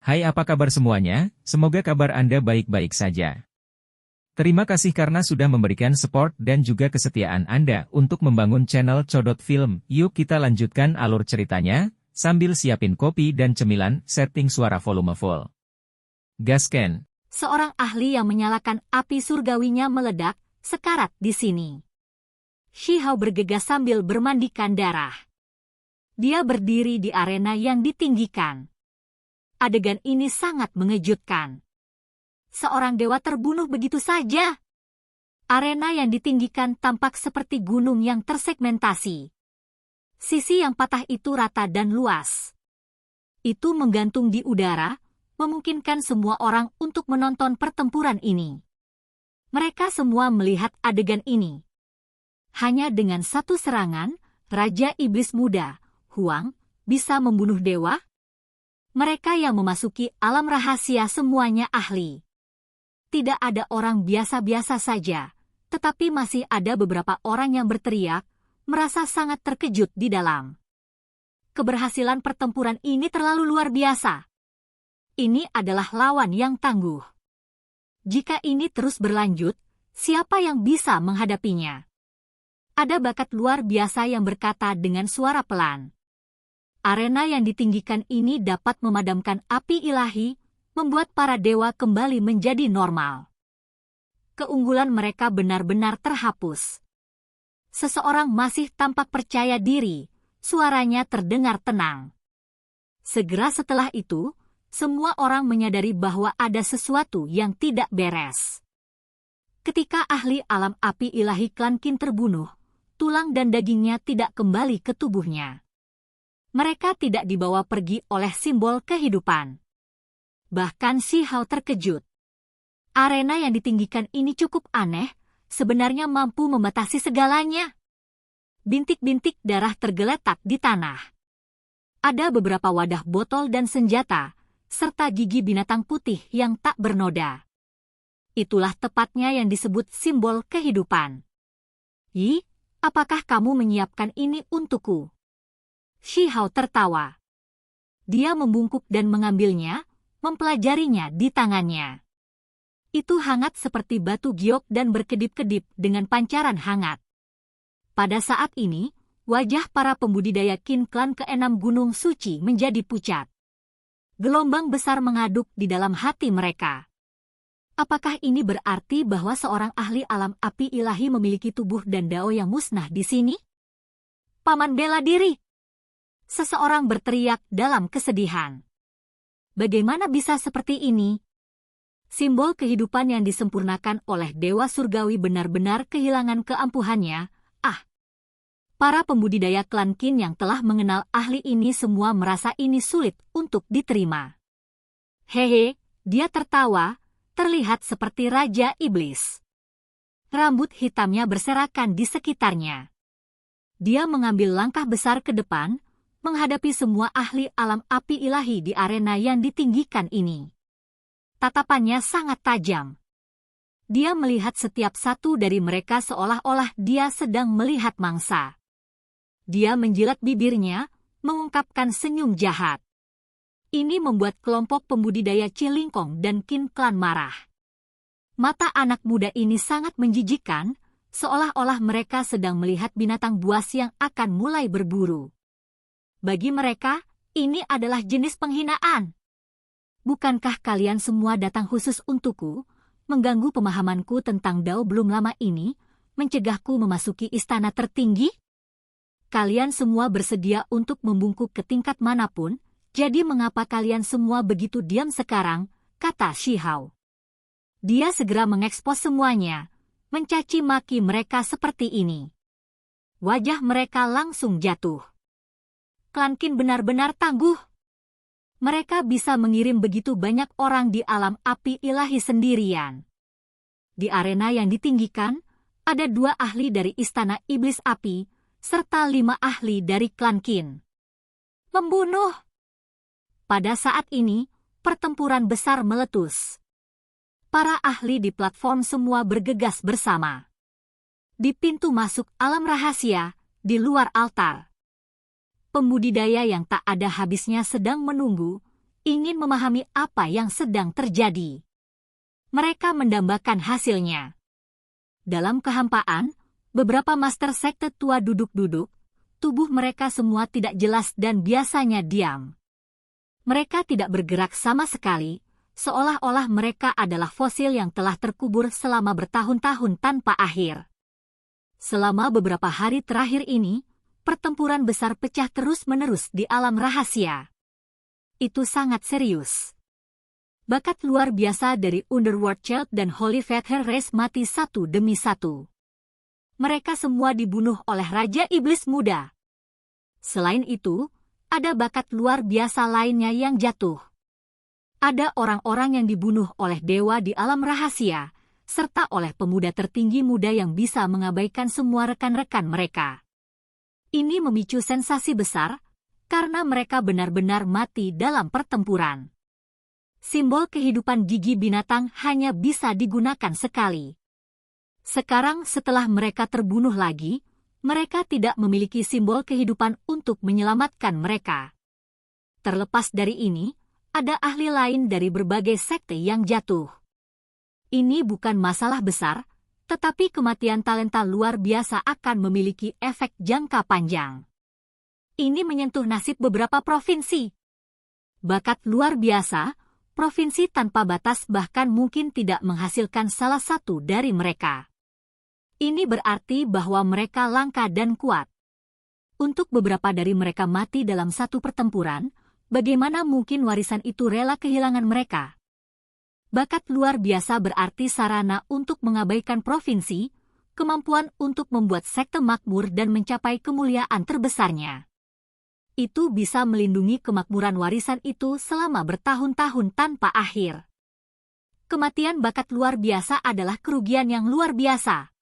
Hai, apa kabar semuanya? Semoga kabar Anda baik-baik saja. Terima kasih karena sudah memberikan support dan juga kesetiaan Anda untuk membangun channel Codot Film. Yuk kita lanjutkan alur ceritanya, sambil siapin kopi dan cemilan, setting suara volume full. Gasken. Seorang ahli yang menyalakan api surgawinya meledak, sekarat di sini. Shihao bergegas sambil bermandikan darah. Dia berdiri di arena yang ditinggikan. Adegan ini sangat mengejutkan. Seorang dewa terbunuh begitu saja. Arena yang ditinggikan tampak seperti gunung yang tersegmentasi. Sisi yang patah itu rata dan luas. Itu menggantung di udara, memungkinkan semua orang untuk menonton pertempuran ini. Mereka semua melihat adegan ini. Hanya dengan satu serangan, Raja Iblis Muda, Huang, bisa membunuh dewa? Mereka yang memasuki alam rahasia semuanya ahli. Tidak ada orang biasa-biasa saja, tetapi masih ada beberapa orang yang berteriak, merasa sangat terkejut di dalam. Keberhasilan pertempuran ini terlalu luar biasa. Ini adalah lawan yang tangguh. Jika ini terus berlanjut, siapa yang bisa menghadapinya? Ada bakat luar biasa yang berkata dengan suara pelan. Arena yang ditinggikan ini dapat memadamkan api ilahi, membuat para dewa kembali menjadi normal. Keunggulan mereka benar-benar terhapus. Seseorang masih tampak percaya diri, suaranya terdengar tenang. Segera setelah itu, semua orang menyadari bahwa ada sesuatu yang tidak beres. Ketika ahli alam api ilahi Klan Qin terbunuh, tulang dan dagingnya tidak kembali ke tubuhnya. Mereka tidak dibawa pergi oleh simbol kehidupan. Bahkan Shihao terkejut. Arena yang ditinggikan ini cukup aneh, sebenarnya mampu membatasi segalanya. Bintik-bintik darah tergeletak di tanah. Ada beberapa wadah botol dan senjata, serta gigi binatang putih yang tak bernoda. Itulah tepatnya yang disebut simbol kehidupan. Yi, apakah kamu menyiapkan ini untukku? Shihao tertawa. Dia membungkuk dan mengambilnya, mempelajarinya di tangannya. Itu hangat seperti batu giok dan berkedip-kedip dengan pancaran hangat. Pada saat ini, wajah para pembudidaya Qin Klan ke-6 Gunung Suci menjadi pucat. Gelombang besar mengaduk di dalam hati mereka. Apakah ini berarti bahwa seorang ahli alam api ilahi memiliki tubuh dan dao yang musnah di sini? Paman bela diri! Seseorang berteriak dalam kesedihan. Bagaimana bisa seperti ini? Simbol kehidupan yang disempurnakan oleh Dewa Surgawi benar-benar kehilangan keampuhannya. Para pembudidaya Klan Qin yang telah mengenal ahli ini semua merasa ini sulit untuk diterima. Hehe, dia tertawa, terlihat seperti Raja Iblis. Rambut hitamnya berserakan di sekitarnya. Dia mengambil langkah besar ke depan, menghadapi semua ahli alam api ilahi di arena yang ditinggikan ini. Tatapannya sangat tajam. Dia melihat setiap satu dari mereka seolah-olah dia sedang melihat mangsa. Dia menjilat bibirnya, mengungkapkan senyum jahat. Ini membuat kelompok pembudidaya Cilingkong dan Qin Klan marah. Mata anak muda ini sangat menjijikkan, seolah-olah mereka sedang melihat binatang buas yang akan mulai berburu. Bagi mereka, ini adalah jenis penghinaan. Bukankah kalian semua datang khusus untukku, mengganggu pemahamanku tentang Dao belum lama ini, mencegahku memasuki istana tertinggi? Kalian semua bersedia untuk membungkuk ke tingkat manapun, jadi mengapa kalian semua begitu diam sekarang, kata Shihao. Dia segera mengekspos semuanya, mencaci maki mereka seperti ini. Wajah mereka langsung jatuh. Klan Qin benar-benar tangguh. Mereka bisa mengirim begitu banyak orang di alam api ilahi sendirian. Di arena yang ditinggikan, ada 2 ahli dari Istana Iblis Api, serta 5 ahli dari Klan Qin. Membunuh! Pada saat ini, pertempuran besar meletus. Para ahli di platform semua bergegas bersama. Di pintu masuk alam rahasia, di luar altar. Pembudidaya yang tak ada habisnya sedang menunggu, ingin memahami apa yang sedang terjadi. Mereka mendambakan hasilnya. Dalam kehampaan, beberapa master sekte tua duduk-duduk, tubuh mereka semua tidak jelas dan biasanya diam. Mereka tidak bergerak sama sekali, seolah-olah mereka adalah fosil yang telah terkubur selama bertahun-tahun tanpa akhir. Selama beberapa hari terakhir ini, pertempuran besar pecah terus-menerus di alam rahasia. Itu sangat serius. Bakat luar biasa dari Underworld Child dan Holy Feather Race mati satu demi satu. Mereka semua dibunuh oleh Raja Iblis Muda. Selain itu, ada bakat luar biasa lainnya yang jatuh. Ada orang-orang yang dibunuh oleh dewa di alam rahasia, serta oleh pemuda tertinggi muda yang bisa mengabaikan semua rekan-rekan mereka. Ini memicu sensasi besar, karena mereka benar-benar mati dalam pertempuran. Simbol kehidupan gigi binatang hanya bisa digunakan sekali. Sekarang setelah mereka terbunuh lagi, mereka tidak memiliki simbol kehidupan untuk menyelamatkan mereka. Terlepas dari ini, ada ahli lain dari berbagai sekte yang jatuh. Ini bukan masalah besar, tetapi kematian talenta luar biasa akan memiliki efek jangka panjang. Ini menyentuh nasib beberapa provinsi. Bakat luar biasa, provinsi tanpa batas bahkan mungkin tidak menghasilkan salah satu dari mereka. Ini berarti bahwa mereka langka dan kuat. Untuk beberapa dari mereka mati dalam satu pertempuran, bagaimana mungkin warisan itu rela kehilangan mereka? Bakat luar biasa berarti sarana untuk mengabaikan provinsi, kemampuan untuk membuat sekte makmur dan mencapai kemuliaan terbesarnya. Itu bisa melindungi kemakmuran warisan itu selama bertahun-tahun tanpa akhir. Kematian bakat luar biasa adalah kerugian yang luar biasa.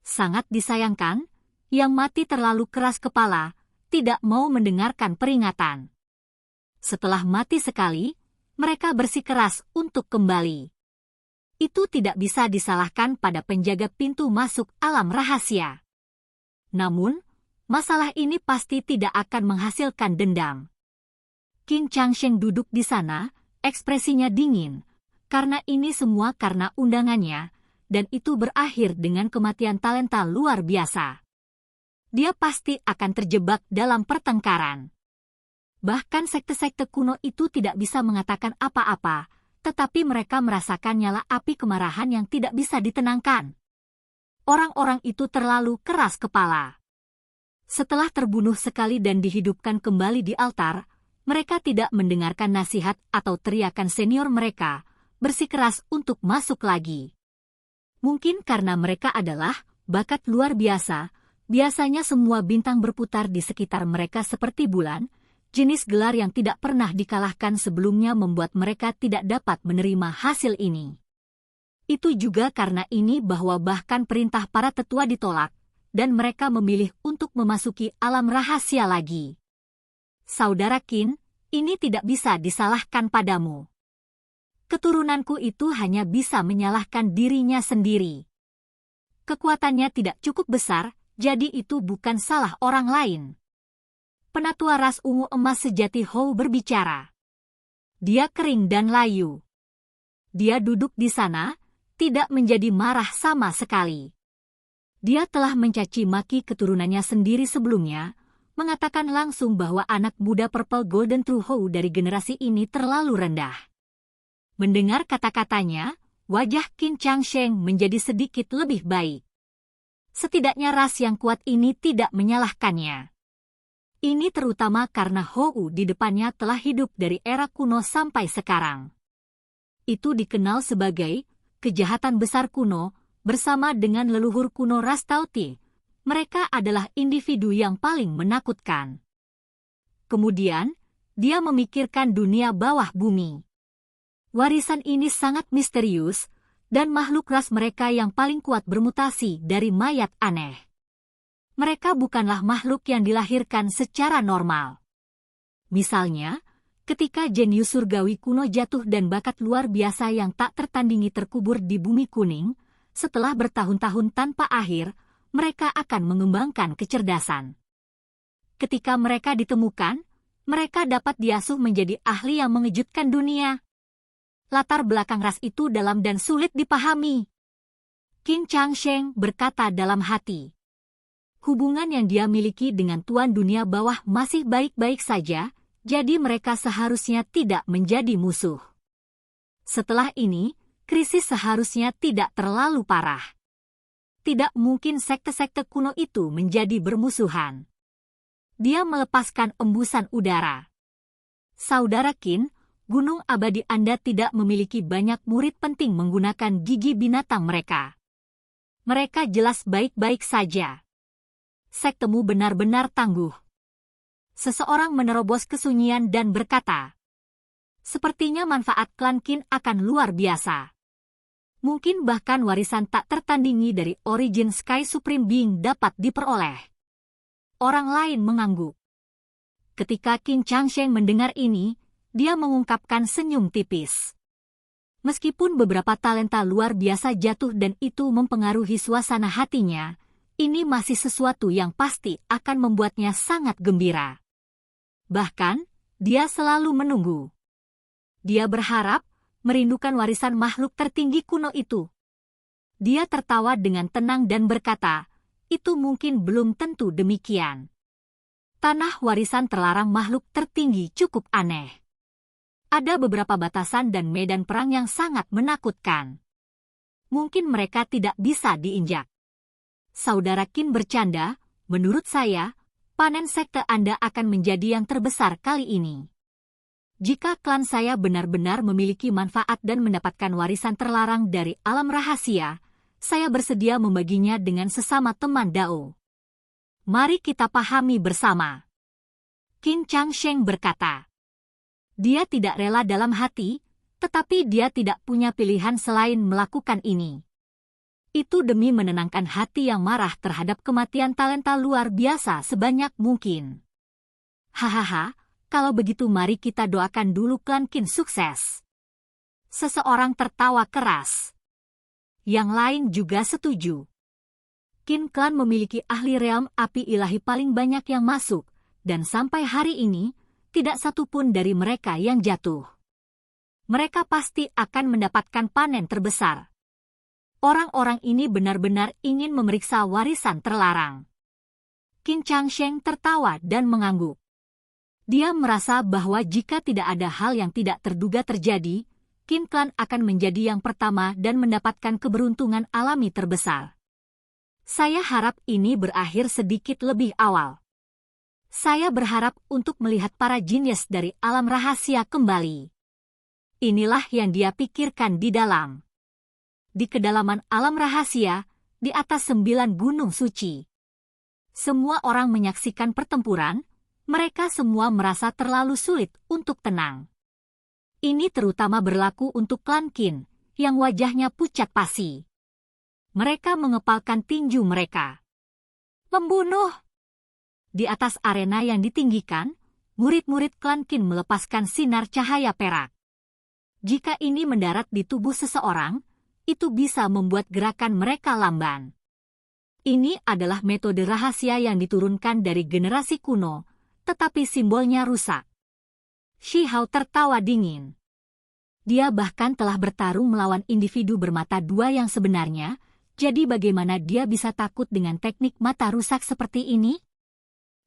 Sangat disayangkan, yang mati terlalu keras kepala, tidak mau mendengarkan peringatan. Setelah mati sekali, mereka bersikeras untuk kembali. Itu tidak bisa disalahkan pada penjaga pintu masuk alam rahasia. Namun, masalah ini pasti tidak akan menghasilkan dendam. Qin Changsheng duduk di sana, ekspresinya dingin, karena ini semua karena undangannya, dan itu berakhir dengan kematian talenta luar biasa. Dia pasti akan terjebak dalam pertengkaran. Bahkan sekte-sekte kuno itu tidak bisa mengatakan apa-apa, tetapi mereka merasakan nyala api kemarahan yang tidak bisa ditenangkan. Orang-orang itu terlalu keras kepala. Setelah terbunuh sekali dan dihidupkan kembali di altar, mereka tidak mendengarkan nasihat atau teriakan senior mereka, bersikeras untuk masuk lagi. Mungkin karena mereka adalah bakat luar biasa, biasanya semua bintang berputar di sekitar mereka seperti bulan, jenis gelar yang tidak pernah dikalahkan sebelumnya membuat mereka tidak dapat menerima hasil ini. Itu juga karena ini bahwa bahkan perintah para tetua ditolak, dan mereka memilih untuk memasuki alam rahasia lagi. Saudara Qin, ini tidak bisa disalahkan padamu. Keturunanku itu hanya bisa menyalahkan dirinya sendiri. Kekuatannya tidak cukup besar, jadi itu bukan salah orang lain. Penatua ras ungu emas sejati Hou berbicara. Dia kering dan layu. Dia duduk di sana, tidak menjadi marah sama sekali. Dia telah mencaci maki keturunannya sendiri sebelumnya, mengatakan langsung bahwa anak muda Purple Golden True Hou dari generasi ini terlalu rendah. Mendengar kata-katanya, wajah Qin Changsheng menjadi sedikit lebih baik. Setidaknya ras yang kuat ini tidak menyalahkannya. Ini terutama karena Hou di depannya telah hidup dari era kuno sampai sekarang. Itu dikenal sebagai kejahatan besar kuno, bersama dengan leluhur kuno ras Tauti. Mereka adalah individu yang paling menakutkan. Kemudian, dia memikirkan dunia bawah bumi. Warisan ini sangat misterius, dan makhluk ras mereka yang paling kuat bermutasi dari mayat aneh. Mereka bukanlah makhluk yang dilahirkan secara normal. Misalnya, ketika jenius surgawi kuno jatuh dan bakat luar biasa yang tak tertandingi terkubur di bumi kuning, setelah bertahun-tahun tanpa akhir, mereka akan mengembangkan kecerdasan. Ketika mereka ditemukan, mereka dapat diasuh menjadi ahli yang mengejutkan dunia. Latar belakang ras itu dalam dan sulit dipahami. Qin Changsheng berkata dalam hati. Hubungan yang dia miliki dengan Tuan Dunia Bawah masih baik-baik saja, jadi mereka seharusnya tidak menjadi musuh. Setelah ini, krisis seharusnya tidak terlalu parah. Tidak mungkin sekte-sekte kuno itu menjadi bermusuhan. Dia melepaskan embusan udara. Saudara Qin, Gunung Abadi Anda tidak memiliki banyak murid penting menggunakan gigi binatang mereka. Mereka jelas baik-baik saja. Sektemu benar-benar tangguh. Seseorang menerobos kesunyian dan berkata, sepertinya manfaat klan Qin akan luar biasa. Mungkin bahkan warisan tak tertandingi dari Origin Sky Supreme Being dapat diperoleh. Orang lain mengangguk. Ketika Qin Changsheng mendengar ini, dia mengungkapkan senyum tipis. Meskipun beberapa talenta luar biasa jatuh dan itu mempengaruhi suasana hatinya, ini masih sesuatu yang pasti akan membuatnya sangat gembira. Bahkan, dia selalu menunggu. Dia berharap, merindukan warisan makhluk tertinggi kuno itu. Dia tertawa dengan tenang dan berkata, itu mungkin belum tentu demikian. Tanah warisan terlarang makhluk tertinggi cukup aneh. Ada beberapa batasan dan medan perang yang sangat menakutkan. Mungkin mereka tidak bisa diinjak. Saudara Qin bercanda, menurut saya, panen sekte Anda akan menjadi yang terbesar kali ini. Jika klan saya benar-benar memiliki manfaat dan mendapatkan warisan terlarang dari alam rahasia, saya bersedia membaginya dengan sesama teman Dao. Mari kita pahami bersama. Qin Changsheng berkata. Dia tidak rela dalam hati, tetapi dia tidak punya pilihan selain melakukan ini. Itu demi menenangkan hati yang marah terhadap kematian talenta luar biasa sebanyak mungkin. Hahaha, kalau begitu mari kita doakan dulu klan Qin sukses. Seseorang tertawa keras. Yang lain juga setuju. Qin Clan memiliki ahli realm api ilahi paling banyak yang masuk, dan sampai hari ini, tidak satu pun dari mereka yang jatuh. Mereka pasti akan mendapatkan panen terbesar. Orang-orang ini benar-benar ingin memeriksa warisan terlarang. Qin Changsheng tertawa dan mengangguk. Dia merasa bahwa jika tidak ada hal yang tidak terduga terjadi, Qin Clan akan menjadi yang pertama dan mendapatkan keberuntungan alami terbesar. Saya harap ini berakhir sedikit lebih awal. Saya berharap untuk melihat para jinius dari alam rahasia kembali. Inilah yang dia pikirkan di dalam. Di kedalaman alam rahasia, di atas 9 gunung suci. Semua orang menyaksikan pertempuran, mereka semua merasa terlalu sulit untuk tenang. Ini terutama berlaku untuk klan Qin, yang wajahnya pucat pasi. Mereka mengepalkan tinju mereka. Membunuh! Di atas arena yang ditinggikan, murid-murid klan Qin melepaskan sinar cahaya perak. Jika ini mendarat di tubuh seseorang, itu bisa membuat gerakan mereka lamban. Ini adalah metode rahasia yang diturunkan dari generasi kuno, tetapi simbolnya rusak. Shi Hao tertawa dingin. Dia bahkan telah bertarung melawan individu bermata dua yang sebenarnya, jadi bagaimana dia bisa takut dengan teknik mata rusak seperti ini?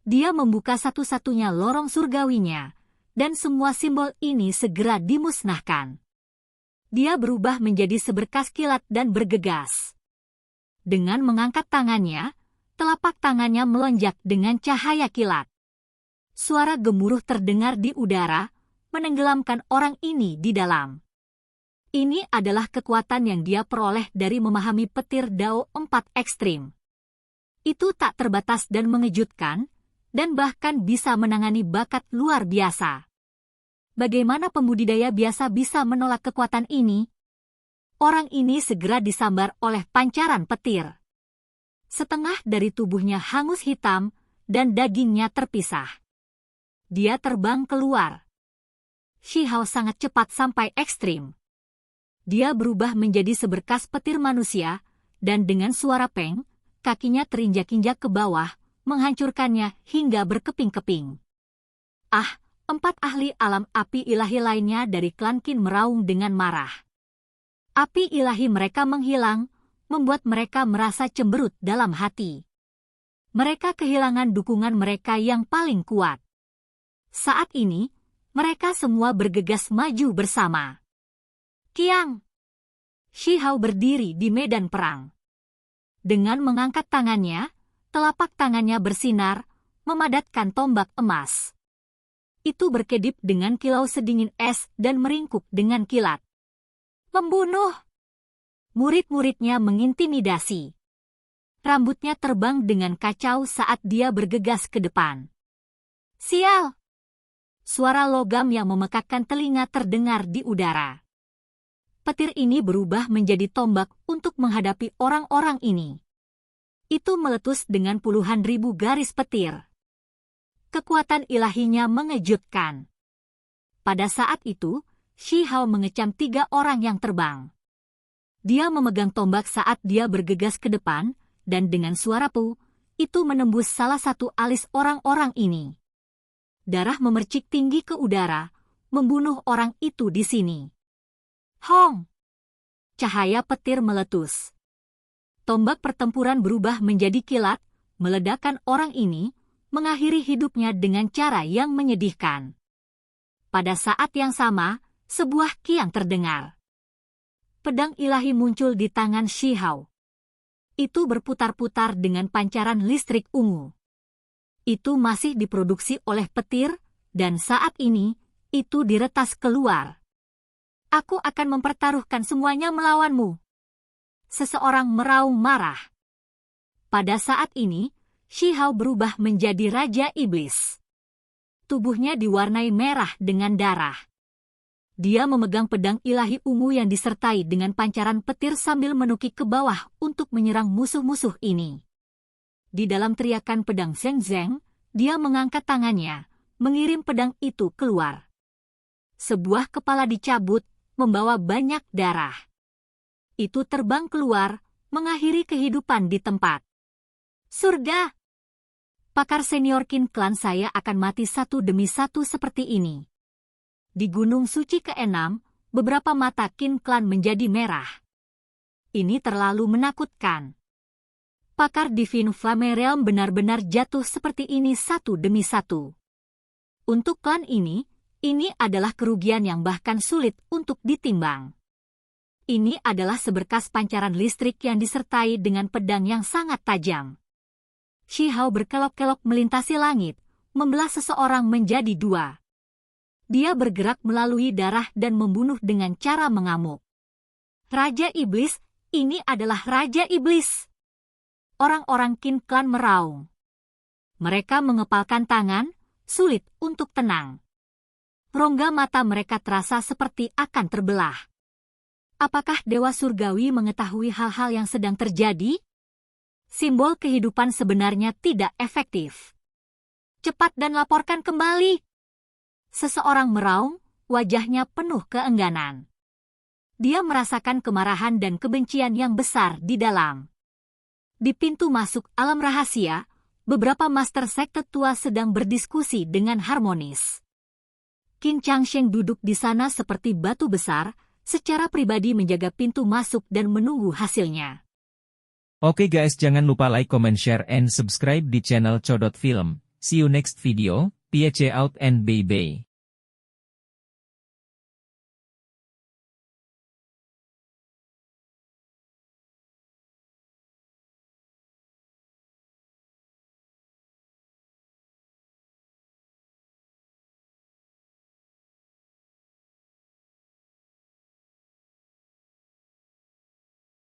Dia membuka satu-satunya lorong surgawinya, dan semua simbol ini segera dimusnahkan. Dia berubah menjadi seberkas kilat dan bergegas. Dengan mengangkat tangannya, telapak tangannya melonjak dengan cahaya kilat. Suara gemuruh terdengar di udara, menenggelamkan orang ini di dalam. Ini adalah kekuatan yang dia peroleh dari memahami petir Dao 4 ekstrim. Itu tak terbatas dan mengejutkan, dan bahkan bisa menangani bakat luar biasa. Bagaimana pembudidaya biasa bisa menolak kekuatan ini? Orang ini segera disambar oleh pancaran petir. Setengah dari tubuhnya hangus hitam, dan dagingnya terpisah. Dia terbang keluar. Shi Hao sangat cepat sampai ekstrim. Dia berubah menjadi seberkas petir manusia, dan dengan suara peng, kakinya terinjak-injak ke bawah, menghancurkannya hingga berkeping-keping. Ah, 4 ahli alam api ilahi lainnya dari klan Qin meraung dengan marah. Api ilahi mereka menghilang, membuat mereka merasa cemberut dalam hati. Mereka kehilangan dukungan mereka yang paling kuat. Saat ini, mereka semua bergegas maju bersama. Qiang! Shi Hao berdiri di medan perang. Dengan mengangkat tangannya, telapak tangannya bersinar, memadatkan tombak emas. Itu berkedip dengan kilau sedingin es dan meringkuk dengan kilat. Membunuh! Murid-muridnya mengintimidasi. Rambutnya terbang dengan kacau saat dia bergegas ke depan. Sial! Suara logam yang memekakkan telinga terdengar di udara. Petir ini berubah menjadi tombak untuk menghadapi orang-orang ini. Itu meletus dengan puluhan ribu garis petir. Kekuatan ilahinya mengejutkan. Pada saat itu, Shi Hao mengecam 3 orang yang terbang. Dia memegang tombak saat dia bergegas ke depan, dan dengan suara pu, itu menembus salah satu alis orang-orang ini. Darah memercik tinggi ke udara, membunuh orang itu di sini. Hong! Cahaya petir meletus. Tombak pertempuran berubah menjadi kilat, meledakkan orang ini, mengakhiri hidupnya dengan cara yang menyedihkan. Pada saat yang sama, sebuah kiang terdengar. Pedang ilahi muncul di tangan Shi Hao. Itu berputar-putar dengan pancaran listrik ungu. Itu masih diproduksi oleh petir, dan saat ini, itu diretas keluar. Aku akan mempertaruhkan semuanya melawanmu. Seseorang meraung marah. Pada saat ini, Shi Hao berubah menjadi Raja Iblis. Tubuhnya diwarnai merah dengan darah. Dia memegang pedang ilahi ungu yang disertai dengan pancaran petir sambil menukik ke bawah untuk menyerang musuh-musuh ini. Di dalam teriakan pedang Zheng, dia mengangkat tangannya, mengirim pedang itu keluar. Sebuah kepala dicabut, membawa banyak darah. Itu terbang keluar, mengakhiri kehidupan di tempat. Surga! Pakar senior Qin klan saya akan mati satu demi satu seperti ini. Di Gunung Suci ke-6, beberapa mata Qin klan menjadi merah. Ini terlalu menakutkan. Pakar Divine Flame Realm benar-benar jatuh seperti ini satu demi satu. Untuk klan ini adalah kerugian yang bahkan sulit untuk ditimbang. Ini adalah seberkas pancaran listrik yang disertai dengan pedang yang sangat tajam. Shi Hao berkelok-kelok melintasi langit, membelah seseorang menjadi 2. Dia bergerak melalui darah dan membunuh dengan cara mengamuk. Raja Iblis, ini adalah Raja Iblis. Orang-orang Qin klan meraung. Mereka mengepalkan tangan, sulit untuk tenang. Rongga mata mereka terasa seperti akan terbelah. Apakah Dewa Surgawi mengetahui hal-hal yang sedang terjadi? Simbol kehidupan sebenarnya tidak efektif. Cepat dan laporkan kembali. Seseorang meraung, wajahnya penuh keengganan. Dia merasakan kemarahan dan kebencian yang besar di dalam. Di pintu masuk alam rahasia, beberapa master sekte tua sedang berdiskusi dengan harmonis. Qin Changsheng duduk di sana seperti batu besar, secara pribadi menjaga pintu masuk dan menunggu hasilnya. Oke guys, jangan lupa like, comment, share, and subscribe di channel Codot Film. See you next video, peace out and bye-bye.